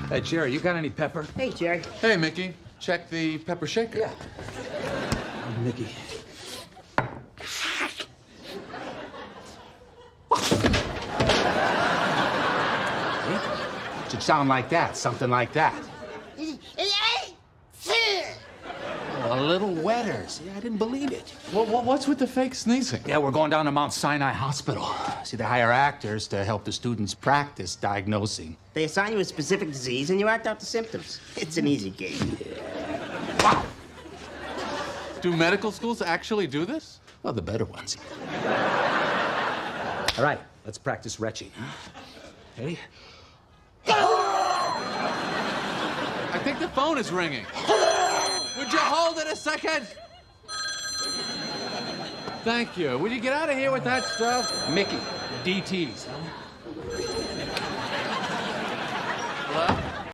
Hey, Jerry, you got any pepper? Hey, Jerry. Hey, Mickey. Check the pepper shaker. Yeah. Mickey. Should sound like that, something like that. A little wetter. See, I didn't believe it. What's with the fake sneezing? Yeah, we're going down to Mount Sinai Hospital. See, they hire actors to help the students practice diagnosing. They assign you a specific disease and you act out the symptoms. It's an easy game. Wow. Do medical schools actually do this? Well, the better ones. All right, let's practice retching. Ready? I think the phone is ringing. Would you hold it a second? Thank you. Would you get out of here with that stuff? Mickey, DTs. Hello?